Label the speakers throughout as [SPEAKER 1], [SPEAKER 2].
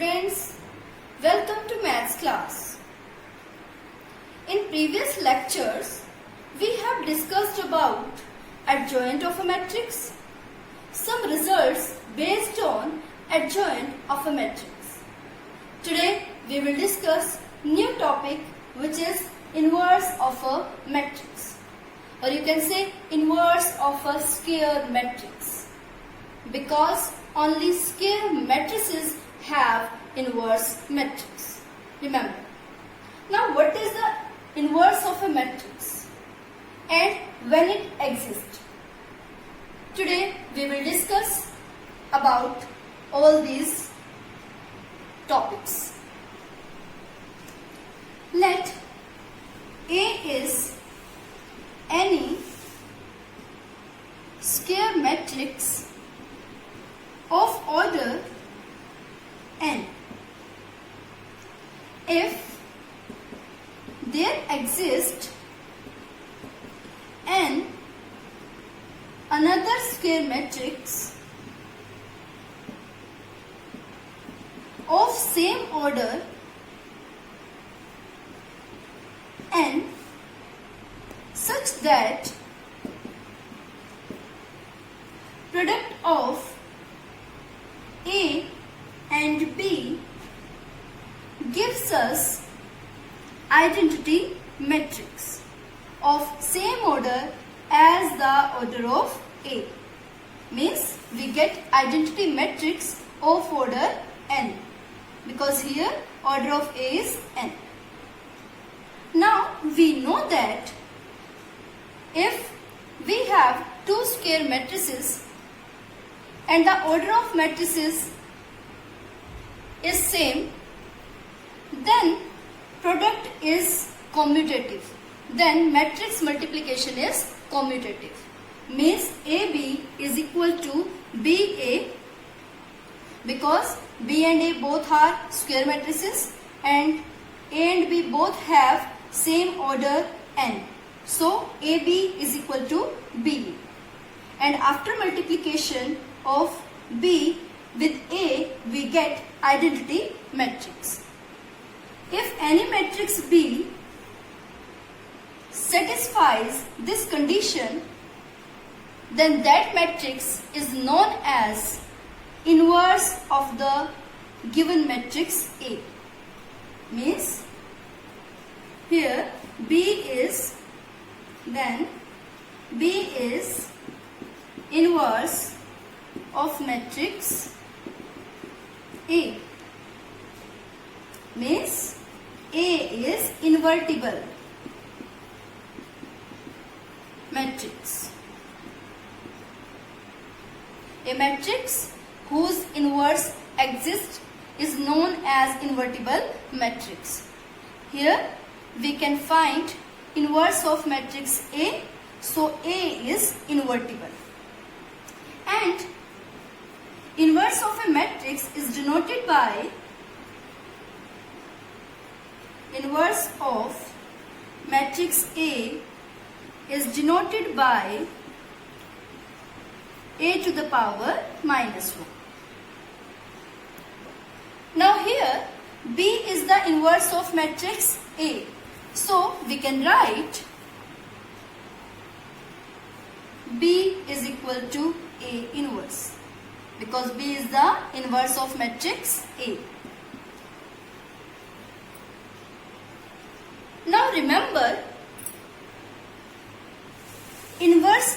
[SPEAKER 1] students, welcome to maths class. In previous lectures, we have discussed about adjoint of a matrix, some results based on adjoint of a matrix. Today we will discuss new topic which is inverse of a matrix, or you can say inverse of a square matrix, because only square matrices have inverse matrix. Remember. Now what is the inverse of a matrix and when it exists? Today we will discuss about all these topics. Let A is any square matrix of order n if there exists n another square matrix of same order n such that product of A and B gives us identity matrix of same order as the order of A. Means we get identity matrix of order n, because here order of A is n. Now we know that if we have two square matrices and the order of matrices is same, then product is commutative. Then matrix multiplication is commutative. Means AB is equal to BA, because B and A both are square matrices and A and B both have same order n. So AB is equal to BA. And after multiplication of B with A, we get identity matrix. If any matrix B satisfies this condition, then that matrix is known as inverse of the given matrix A. Means here B is inverse of matrix A. Means A is invertible matrix. A matrix whose inverse exists is known as invertible matrix. Here we can find inverse of matrix A, so A is invertible. And inverse of a matrix is denoted by inverse of matrix A is denoted by A to the power minus 1. Now here B is the inverse of matrix A. So we can write B is equal to A inverse, because B is the inverse of matrix A. Now remember, inverse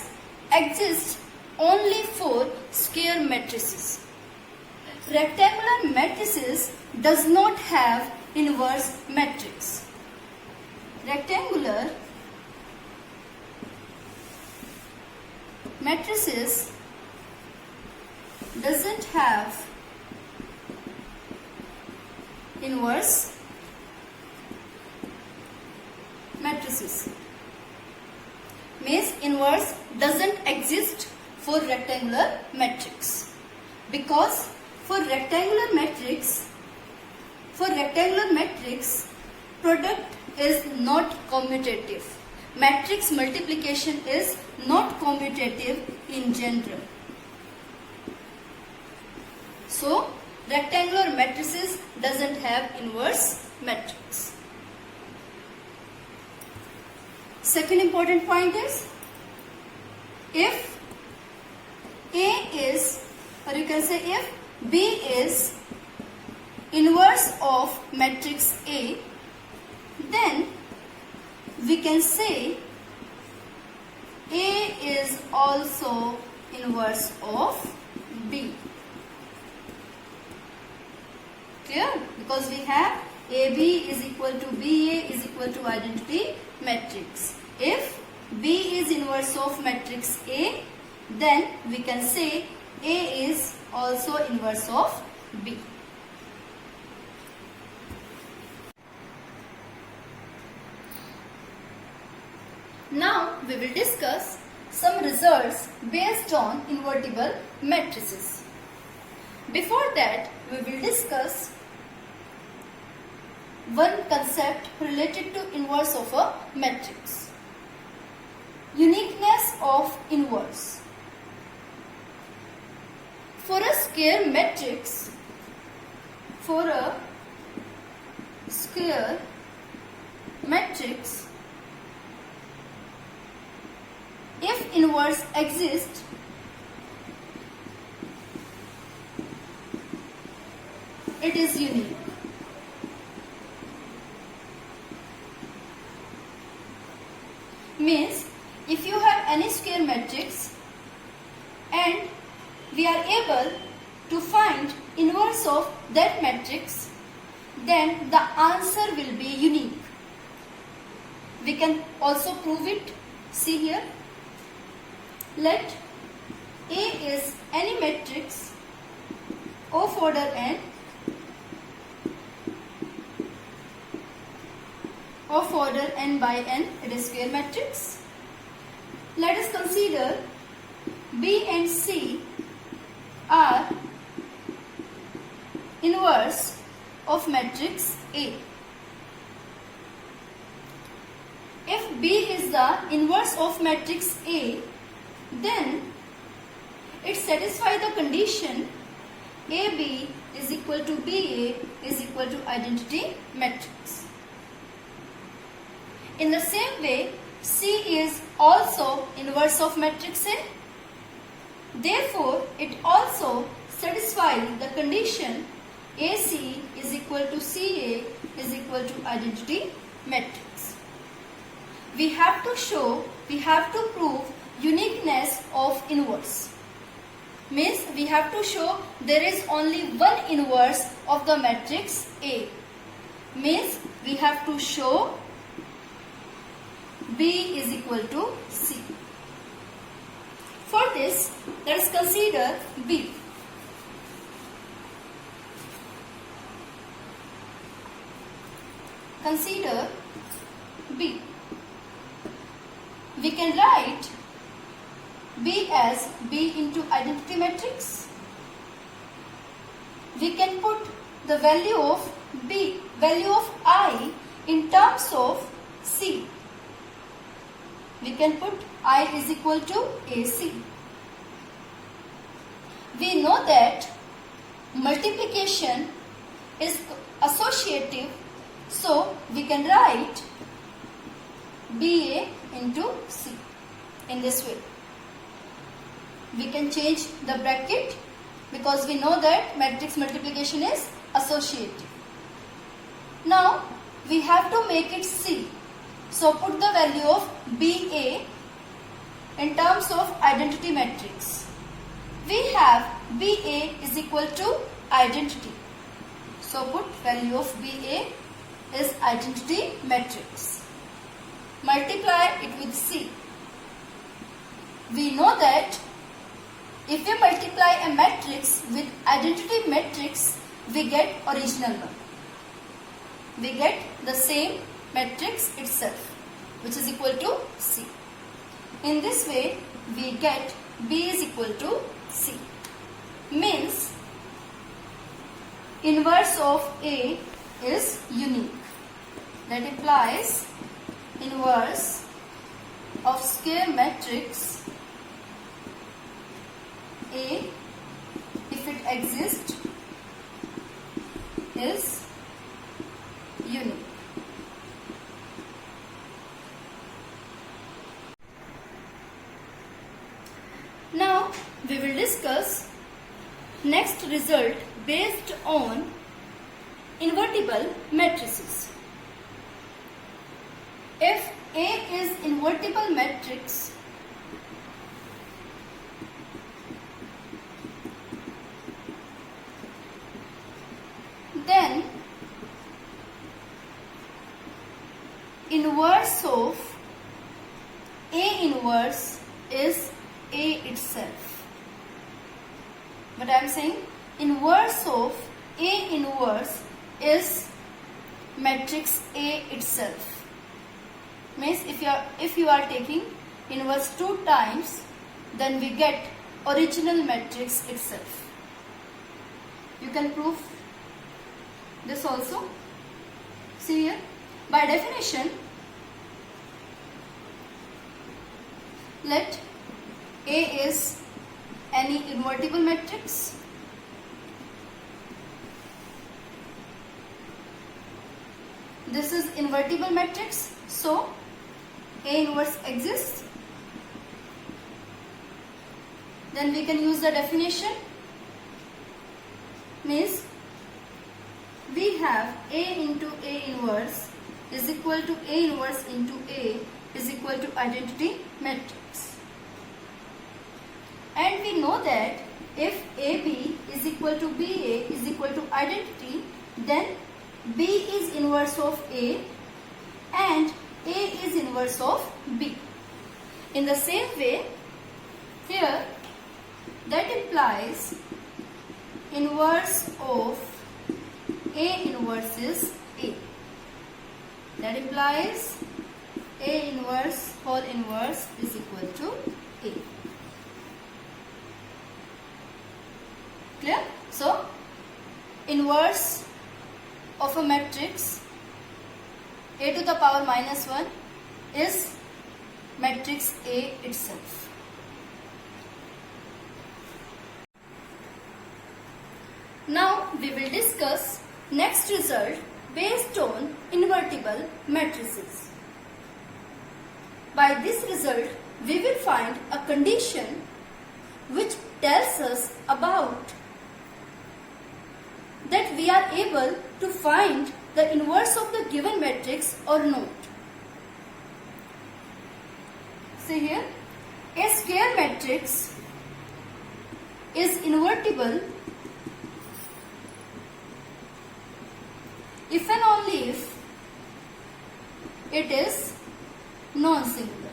[SPEAKER 1] exists only for square matrices. Rectangular matrices does not have inverse matrix. Rectangular matrices doesn't have inverse matrices. Means inverse doesn't exist for rectangular matrix, because for rectangular matrix product is not commutative. Matrix multiplication is not commutative in general. So rectangular matrices doesn't have inverse matrix. Second important point is, if A is, or you can say if B is inverse of matrix A, then we can say A is also inverse of B. Clear? Because we have AB is equal to BA is equal to identity matrix. If B is inverse of matrix A, then we can say A is also inverse of B. Now we will discuss some results based on invertible matrices. Before that, we will discuss one concept related to inverse of a matrix. Uniqueness of inverse. For a square matrix, if inverse exists, it is unique. Means, if you have any square matrix and we are able to find inverse of that matrix, then the answer will be unique. We can also prove it. See here. Let A is any matrix of order n by n, it is square matrix. Let us consider B and C are inverse of matrix A. If B is the inverse of matrix A, then it satisfies the condition AB is equal to BA is equal to identity matrix. In the same way, C is also inverse of matrix A. Therefore, it also satisfies the condition AC is equal to CA is equal to identity matrix. We have to prove uniqueness of inverse. Means we have to show there is only one inverse of the matrix A. Means we have to show B is equal to C. For this, let us consider B. Consider B. We can write B as B into identity matrix. We can put the value of B, value of I in terms of C. We can put I is equal to AC. We know that multiplication is associative, so we can write BA into C in this way. We can change the bracket because we know that matrix multiplication is associative. Now we have to make it C. So put the value of BA in terms of identity matrix. We have BA is equal to identity. So put value of BA is identity matrix. Multiply it with C. We know that if we multiply a matrix with identity matrix, we get original one. We get the same matrix itself, which is equal to C. In this way, we get B is equal to C. Means inverse of A is unique. That implies inverse of square matrix A, if it exists, is unique. Now we will discuss next result based on invertible matrices. If A is invertible matrix, then inverse of A inverse is A itself. But I am saying inverse of A inverse is matrix A itself. Means if you are taking inverse 2 times, then we get original matrix itself. You can prove this also. See here, by definition, let A is any invertible matrix. This is invertible matrix, so A inverse exists. Then we can use the definition. Means we have A into A inverse is equal to A inverse into A is equal to identity matrix. And we know that if AB is equal to BA is equal to identity, then B is inverse of A and A is inverse of B. In the same way, here that implies inverse of A inverse is A. That implies A inverse whole inverse is equal to A. Clear? So, inverse of a matrix A to the power minus 1 is matrix A itself. Now we will discuss next result based on invertible matrices. By this result, we will find a condition which tells us about that we are able to find the inverse of the given matrix or not. See here, a square matrix is invertible if and only if it is non-singular.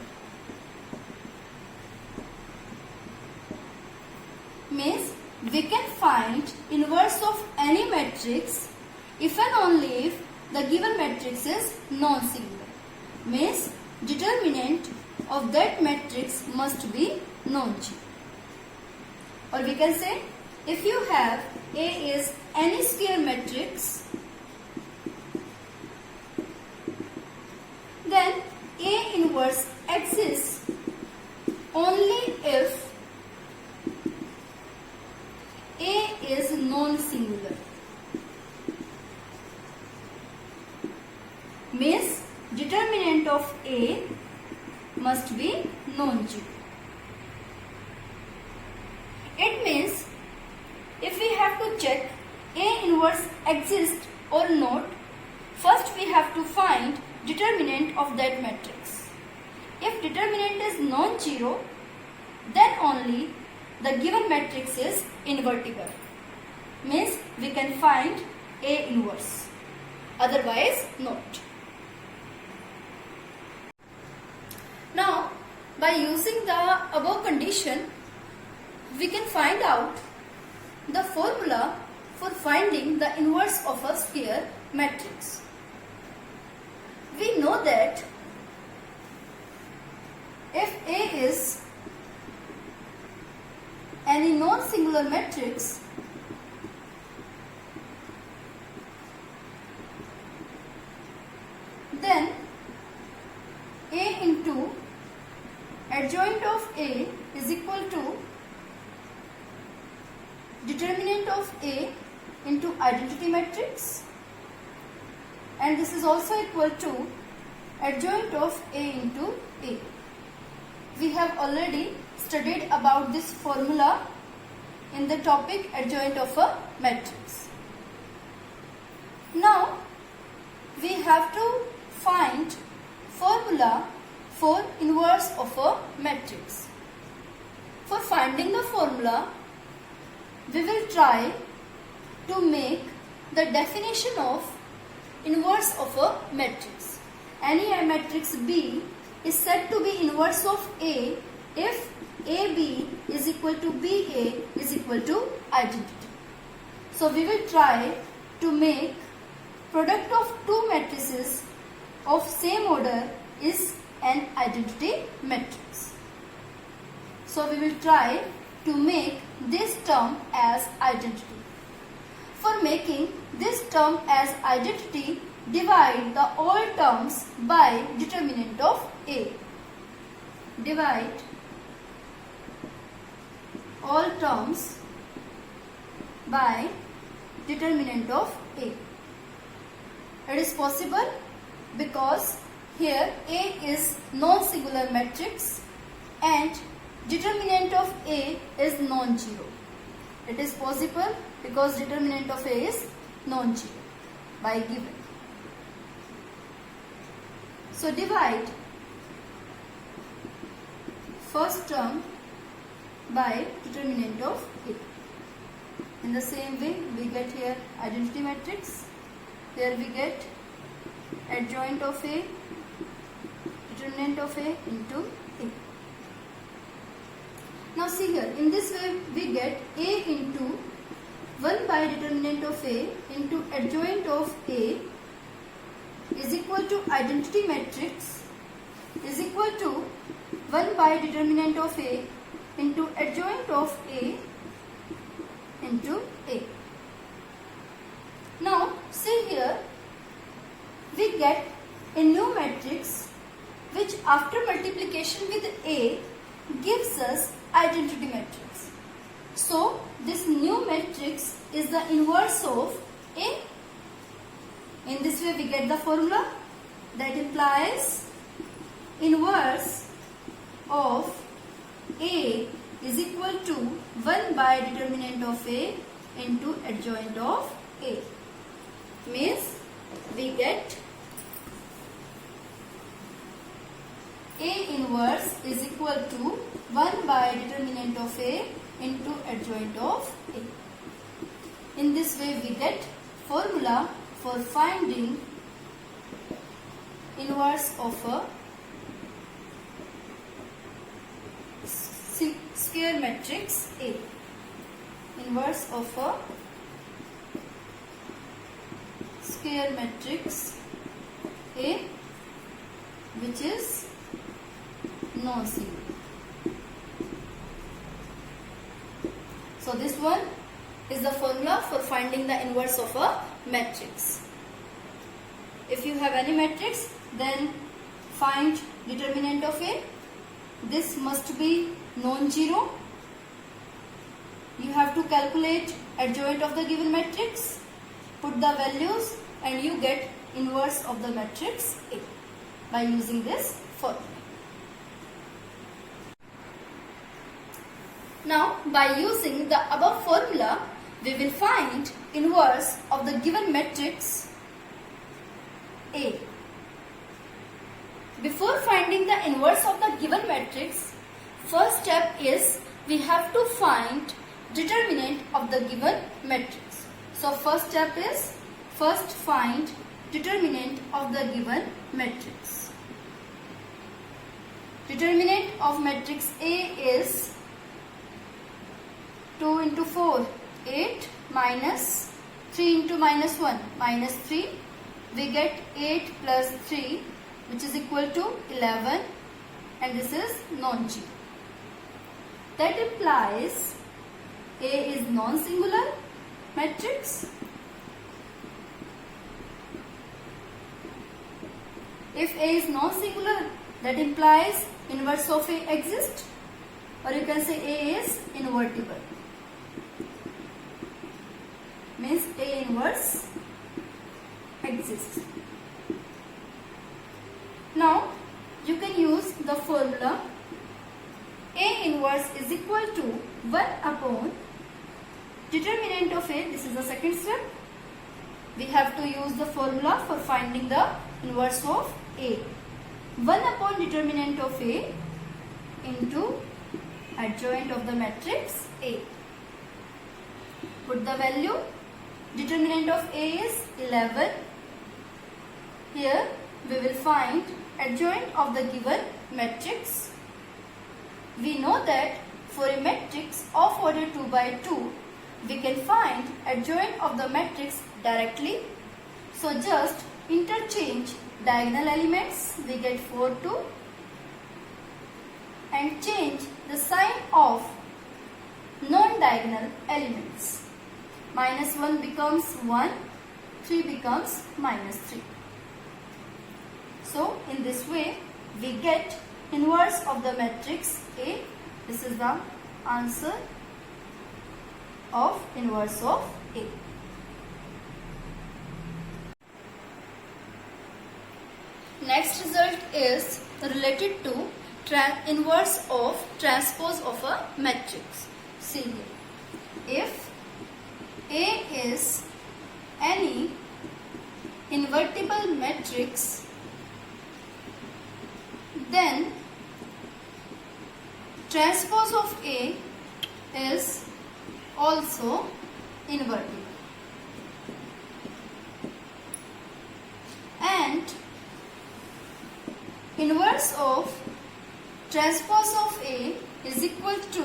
[SPEAKER 1] Means we can find inverse of any matrix if and only if the given matrix is non-singular. Means determinant of that matrix must be non-zero. Or we can say, if you have A is any square matrix, then A inverse exists only if A is non-singular. Means determinant of A must be non-zero. It means if we have to check A inverse exists or not, first we have to find determinant of that matrix. If determinant is non-zero, then only the given matrix is invertible. Means we can find A inverse. Otherwise, not. Now, by using the above condition, we can find out the formula for finding the inverse of a square matrix. We know that if A is any non-singular matrix, then A into adjoint of A is equal to determinant of A into identity matrix, and this is also equal to adjoint of A into A. We have already studied about this formula in the topic adjoint of a matrix. Now we have to find formula for inverse of a matrix. For finding the formula, we will try to make the definition of inverse of a matrix. Any matrix B is said to be inverse of A if AB is equal to BA is equal to identity. So we will try to make product of two matrices of same order is an identity matrix. So we will try to make this term as identity. For making this term as identity, divide the all terms by determinant of A. Divide all terms by determinant of A. It is possible because here A is non-singular matrix and determinant of A is non-zero. It is possible because determinant of A is non-zero by given. So divide first term by determinant of A. In the same way, we get here identity matrix. Here we get adjoint of A, determinant of A into A. Now see here, in this way we get A into 1 by determinant of A into adjoint of A is equal to identity matrix is equal to 1 by determinant of A into adjoint of A into A. Now see here, we get a new matrix which after multiplication with A gives us identity matrix. So this new matrix is the inverse of A. In this way we get the formula that implies inverse of A is equal to 1 by determinant of A into adjoint of A. Means we get A inverse is equal to 1 by determinant of A into adjoint of A. In this way we get formula for finding inverse of a square matrix A. Inverse of a square matrix A which is non-singular. So this one is the formula for finding the inverse of a matrix. If you have any matrix, then find determinant of A. This must be non-zero. You have to calculate adjoint of the given matrix, put the values, and you get inverse of the matrix A by using this formula. Now, by using the above formula, we will find inverse of the given matrix A. Before finding the inverse of the given matrix, first step is we have to find determinant of the given matrix. So first step is first find determinant of the given matrix. Determinant of matrix A is 2 into 4, 8 minus 3 into minus 1, minus 3. We get 8 plus 3 which is equal to 11, and this is non-zero. That implies A is non-singular matrix. If A is non-singular, that implies inverse of A exists, or you can say A is invertible. means A inverse exists. Now you can use the formula A inverse is equal to 1 upon determinant of A. This is the second step. We have to use the formula for finding the inverse of A. 1 upon determinant of A into adjoint of the matrix A. Put the value. Determinant of A is 11. Here we will find adjoint of the given matrix. We know that for a matrix of order 2 by 2, we can find adjoint of the matrix directly. So just interchange diagonal elements. We get 4, 2 and change the sign of non-diagonal elements. -1 becomes 1, 3 becomes -3. So in this way we get inverse of the matrix A. This is the answer of inverse of A. Next result is related to inverse of transpose of a matrix. See here. If A is any invertible matrix, then transpose of A is also invertible. And inverse of transpose of A is equal to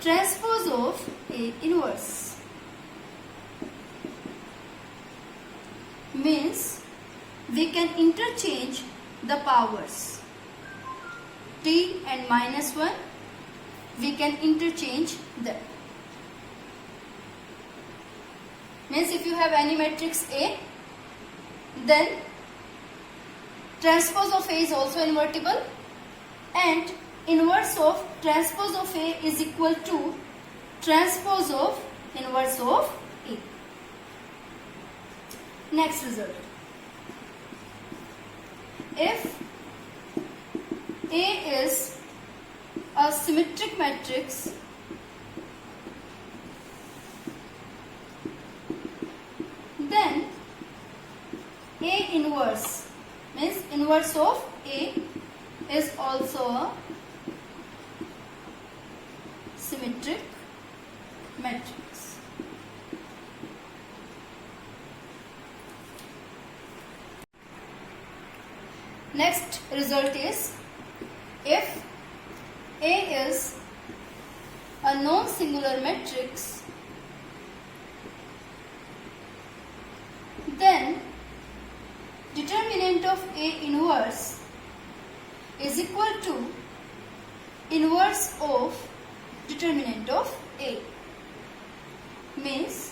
[SPEAKER 1] transpose of A inverse. Means we can interchange the powers. T and -1, we can interchange them. Means if you have any matrix A, then transpose of A is also invertible, and inverse of transpose of A is equal to transpose of inverse of A. Next result. If A is a symmetric matrix, then A inverse means inverse of A is also a symmetric matrix. Next result is if A is a non-singular matrix, then determinant of A inverse is equal to inverse of determinant of A. Means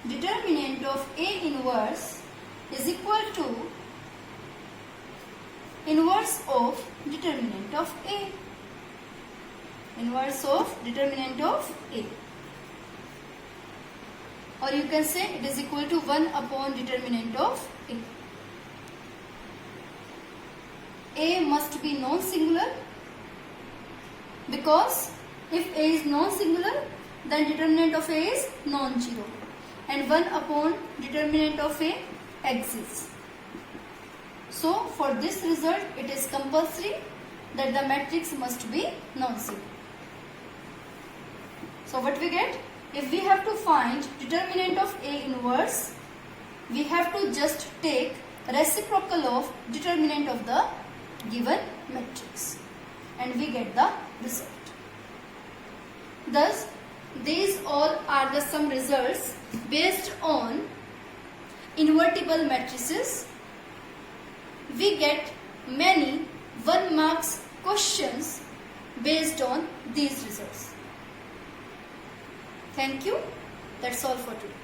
[SPEAKER 1] determinant of A inverse is equal to inverse of determinant of A. Inverse of determinant of A. Or you can say it is equal to 1 upon determinant of A. A must be non-singular, because if A is non-singular, then determinant of A is non-zero, and 1 upon determinant of A exists. So for this result it is compulsory that the matrix must be non-zero. So what we get? If we have to find determinant of A inverse, we have to just take reciprocal of determinant of the given matrix, and we get the result. Thus, these all are the some results based on invertible matrices. We get many 1 marks questions based on these results. Thank you. That's all for today.